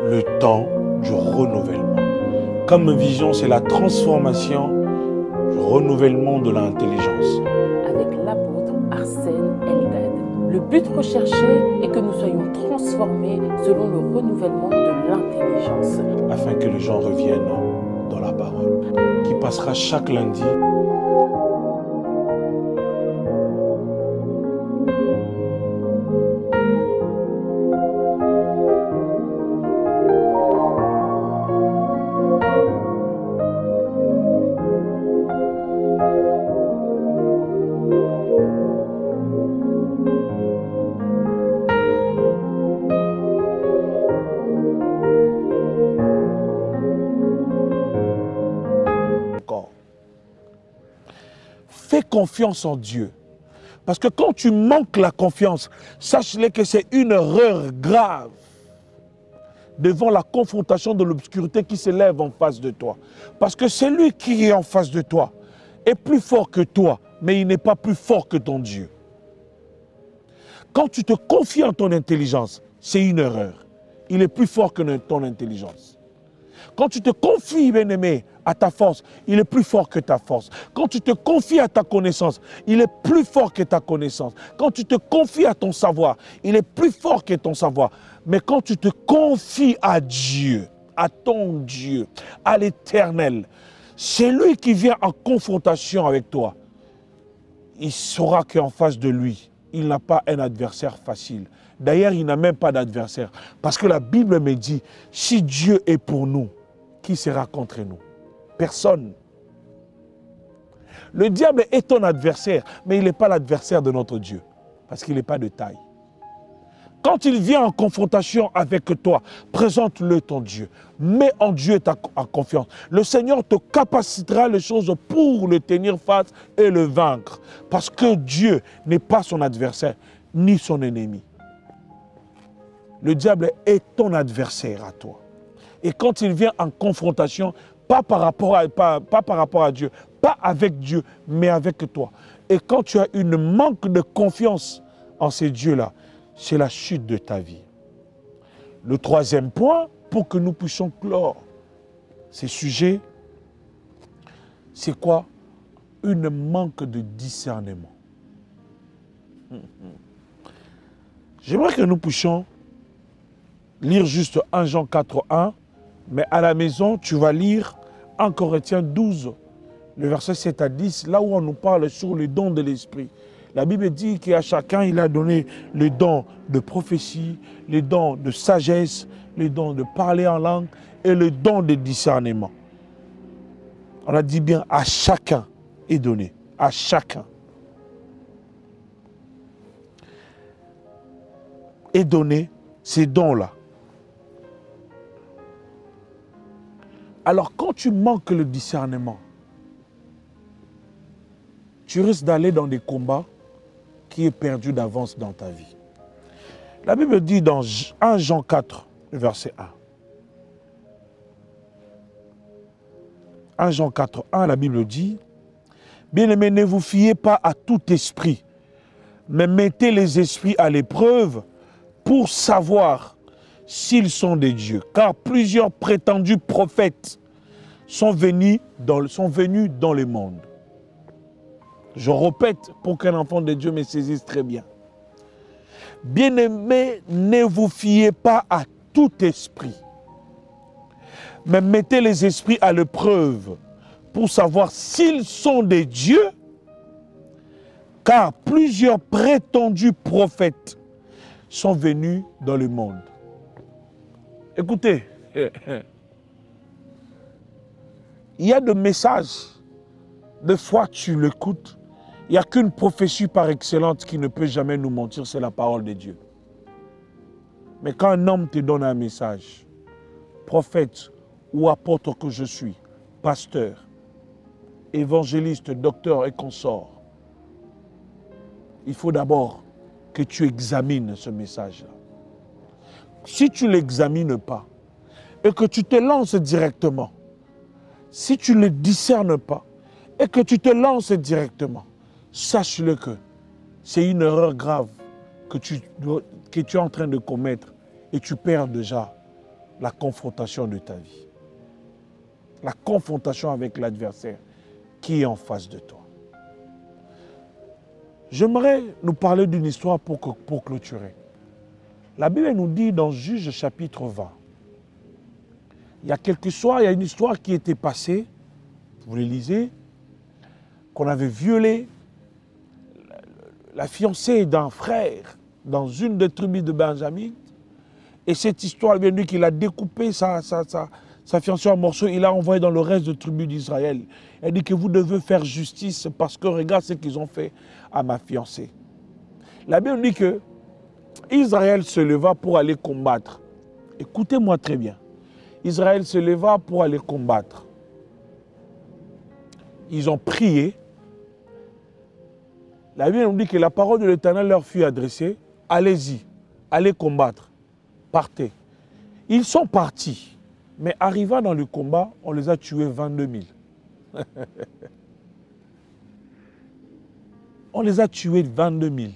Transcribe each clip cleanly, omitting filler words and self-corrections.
le temps du renouvellement. Comme vision, c'est la transformation du renouvellement de l'intelligence. Avec l'apôtre Arsène Elgad. Le but recherché est que nous soyons transformés selon le renouvellement de l'intelligence. Afin que les gens reviennent dans la parole, qui passera chaque lundi. Fais confiance en Dieu. Parce que quand tu manques la confiance, sache-le que c'est une erreur grave devant la confrontation de l'obscurité qui s'élève en face de toi. Parce que celui qui est en face de toi est plus fort que toi, mais il n'est pas plus fort que ton Dieu. Quand tu te confies en ton intelligence, c'est une erreur. Il est plus fort que ton intelligence. Quand tu te confies, bien-aimé, à ta force, il est plus fort que ta force. Quand tu te confies à ta connaissance, il est plus fort que ta connaissance. Quand tu te confies à ton savoir, il est plus fort que ton savoir. Mais quand tu te confies à Dieu, à ton Dieu, à l'Éternel, c'est lui qui vient en confrontation avec toi. Il saura qu'en face de lui, il n'a pas un adversaire facile. D'ailleurs, il n'a même pas d'adversaire. Parce que la Bible me dit, si Dieu est pour nous, qui sera contre nous? Personne. Le diable est ton adversaire, mais il n'est pas l'adversaire de notre Dieu. Parce qu'il n'est pas de taille. Quand il vient en confrontation avec toi, présente-le ton Dieu. Mets en Dieu ta confiance. Le Seigneur te capacitera les choses pour le tenir face et le vaincre. Parce que Dieu n'est pas son adversaire, ni son ennemi. Le diable est ton adversaire à toi. Et quand il vient en confrontation, pas par rapport à Dieu, pas avec Dieu, mais avec toi. Et quand tu as une manque de confiance en ces dieux-là, c'est la chute de ta vie. Le troisième point, pour que nous puissions clore ces sujets, c'est quoi? Une manque de discernement. J'aimerais que nous puissions lire juste 1 Jean 4:1, mais à la maison, tu vas lire 1 Corinthiens 12, le verset 7 à 10, là où on nous parle sur les dons de l'esprit. La Bible dit qu'à chacun, il a donné le don de prophétie, le don de sagesse, le don de parler en langue et le don de discernement. On a dit bien, à chacun est donné, à chacun. Est donné ces dons-là. Alors, quand tu manques le discernement, tu risques d'aller dans des combats qui est perdu d'avance dans ta vie. La Bible dit dans 1 Jean 4, verset 1. 1 Jean 4, 1, la Bible dit, « Bien-aimés, ne vous fiez pas à tout esprit, mais mettez les esprits à l'épreuve pour savoir s'ils sont des dieux. Car plusieurs prétendus prophètes sont venus dans le monde. » Je répète pour qu'un enfant de Dieu me saisisse très bien. Bien-aimés, ne vous fiez pas à tout esprit, mais mettez les esprits à l'épreuve pour savoir s'ils sont des dieux, car plusieurs prétendus prophètes sont venus dans le monde. Écoutez, il y a des messages, des fois tu l'écoutes, il n'y a qu'une prophétie par excellence qui ne peut jamais nous mentir, c'est la parole de Dieu. Mais quand un homme te donne un message, prophète ou apôtre que je suis, pasteur, évangéliste, docteur et consort, il faut d'abord que tu examines ce message-là. Si tu ne l'examines pas et que tu te lances directement, si tu ne le discernes pas et que tu te lances directement, sache-le que c'est une erreur grave que tu es en train de commettre et tu perds déjà la confrontation de ta vie. La confrontation avec l'adversaire qui est en face de toi. J'aimerais nous parler d'une histoire pour clôturer. La Bible nous dit dans Juge chapitre 20, il y a quelques soirs, il y a une histoire qui était passée, vous le lisez, qu'on avait violé la fiancée d'un frère dans une des tribus de Benjamin. Et cette histoire, bien dit qu'il a découpé sa fiancée en morceaux, il l'a envoyé dans le reste des tribus d'Israël. Il dit que vous devez faire justice parce que regarde ce qu'ils ont fait à ma fiancée. La Bible dit que Israël se leva pour aller combattre. Écoutez-moi très bien. Israël se leva pour aller combattre. Ils ont prié. La Bible nous dit que la parole de l'Éternel leur fut adressée. Allez-y, allez combattre, partez. Ils sont partis, mais arrivant dans le combat, on les a tués 22 000. On les a tués 22 000.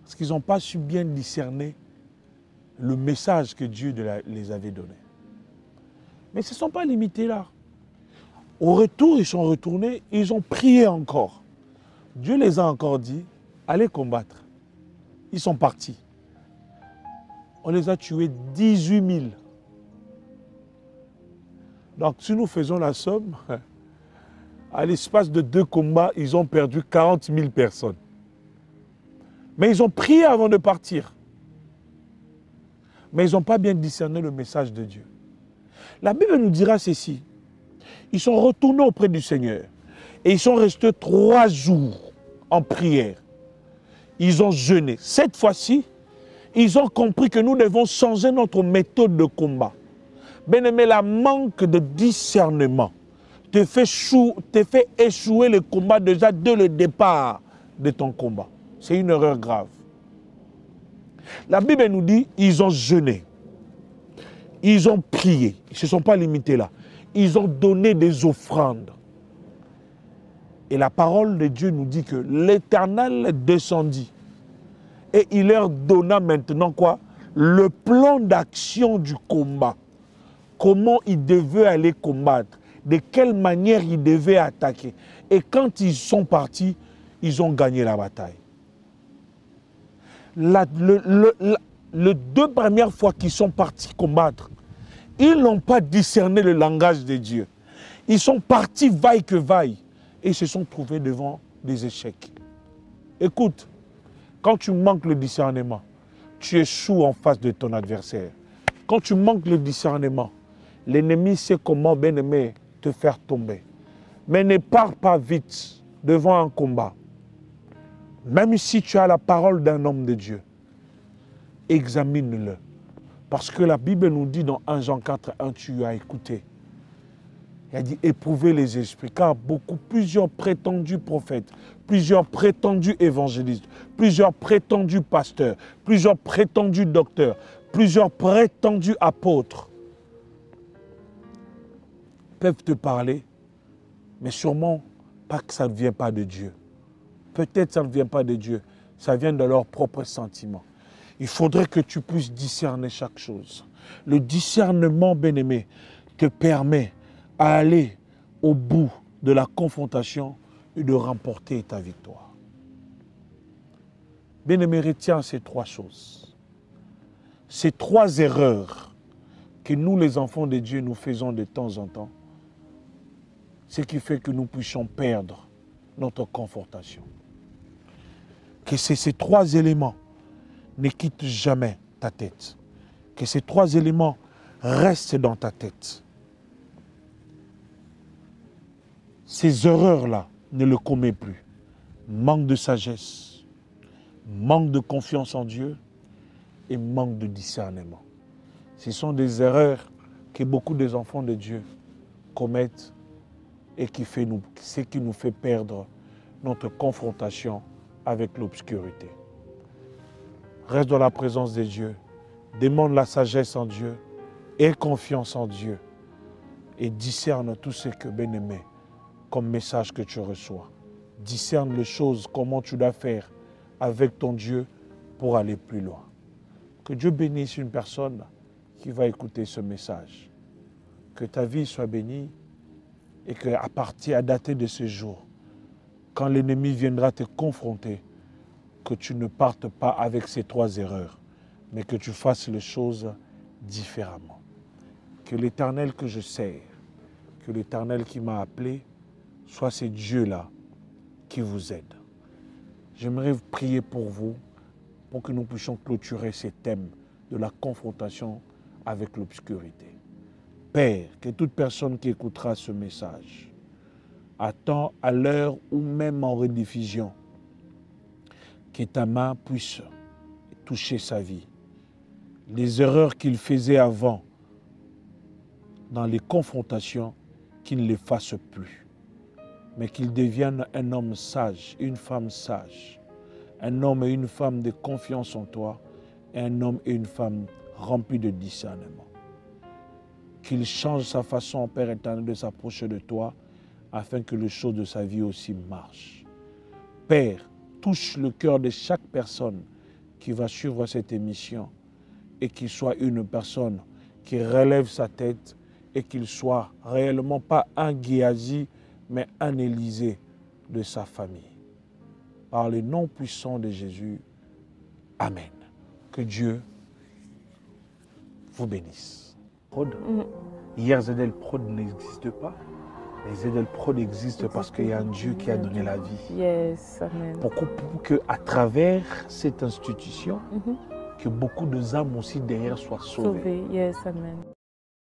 Parce qu'ils n'ont pas su bien discerner le message que Dieu les avait donné. Mais ils ne se sont pas limités là. Au retour, ils sont retournés, ils ont prié encore. Dieu les a encore dit, allez combattre. Ils sont partis. On les a tués 18 000. Donc si nous faisons la somme, à l'espace de 2 combats, ils ont perdu 40 000 personnes. Mais ils ont prié avant de partir. Mais ils n'ont pas bien discerné le message de Dieu. La Bible nous dira ceci. Ils sont retournés auprès du Seigneur. Et ils sont restés 3 jours en prière. Ils ont jeûné. Cette fois-ci, ils ont compris que nous devons changer notre méthode de combat. Bien-aimé, la manque de discernement te fait échouer le combat déjà dès le départ de ton combat. C'est une erreur grave. La Bible nous dit, ils ont jeûné. Ils ont prié. Ils ne se sont pas limités là. Ils ont donné des offrandes. Et la parole de Dieu nous dit que l'Éternel descendit. Et il leur donna maintenant quoi? Le plan d'action du combat. Comment ils devaient aller combattre. De quelle manière ils devaient attaquer. Et quand ils sont partis, ils ont gagné la bataille. Les 2 premières fois qu'ils sont partis combattre, ils n'ont pas discerné le langage de Dieu. Ils sont partis vaille que vaille. Et ils se sont trouvés devant des échecs. Écoute, quand tu manques le discernement, tu échoues en face de ton adversaire. Quand tu manques le discernement, l'ennemi sait comment, bien-aimé, te faire tomber. Mais ne pars pas vite devant un combat. Même si tu as la parole d'un homme de Dieu, examine-le. Parce que la Bible nous dit dans 1 Jean 4, 1, tu as écouté. Il a dit éprouvez les esprits, car plusieurs prétendus prophètes, plusieurs prétendus évangélistes, plusieurs prétendus pasteurs, plusieurs prétendus docteurs, plusieurs prétendus apôtres peuvent te parler, mais sûrement pas que ça ne vient pas de Dieu. Peut-être ça ne vient pas de Dieu, ça vient de leurs propres sentiments. Il faudrait que tu puisses discerner chaque chose. Le discernement, bien-aimé, te permet à aller au bout de la confrontation et de remporter ta victoire. Bien-aimé, retiens ces 3 choses. Ces 3 erreurs que nous, les enfants de Dieu, nous faisons de temps en temps, ce qui fait que nous puissions perdre notre confrontation. Que ces 3 éléments ne quittent jamais ta tête. Que ces 3 éléments restent dans ta tête. Ces erreurs-là, ne le commets plus. Manque de sagesse, manque de confiance en Dieu et manque de discernement. Ce sont des erreurs que beaucoup des enfants de Dieu commettent et ce qui nous fait perdre notre confrontation avec l'obscurité. Reste dans la présence de Dieu, demande la sagesse en Dieu, aie confiance en Dieu et discerne tout ce que bien-aimé comme message que tu reçois. Discerne les choses, comment tu dois faire avec ton Dieu pour aller plus loin. Que Dieu bénisse une personne qui va écouter ce message. Que ta vie soit bénie et qu'à partir à dater de ce jour, quand l'ennemi viendra te confronter, que tu ne partes pas avec ces 3 erreurs, mais que tu fasses les choses différemment. Que l'Éternel que je sers, que l'Éternel qui m'a appelé, soit ce Dieu-là qui vous aide. J'aimerais prier pour vous, pour que nous puissions clôturer ces thèmes de la confrontation avec l'obscurité. Père, que toute personne qui écoutera ce message, attend à l'heure ou même en rediffusion, que ta main puisse toucher sa vie. Les erreurs qu'il faisait avant, dans les confrontations, qu'il ne les fasse plus, mais qu'il devienne un homme sage, une femme sage, un homme et une femme de confiance en toi, et un homme et une femme remplis de discernement. Qu'il change sa façon, Père éternel, de s'approcher de toi, afin que les choses de sa vie aussi marchent. Père, touche le cœur de chaque personne qui va suivre cette émission et qu'il soit une personne qui relève sa tête et qu'il soit réellement pas un Géasi, mais un Élisée de sa famille. Par le nom puissant de Jésus, Amen. Que Dieu vous bénisse. Prod. Hier, Zedel Prod n'existe pas. Les Zedel Prod existent parce qu'il y a un Dieu qui a donné la vie. Yes, Amen. Pour qu'à travers cette institution, que beaucoup d'âmes aussi derrière soient sauvées. Sauvé, yes, Amen.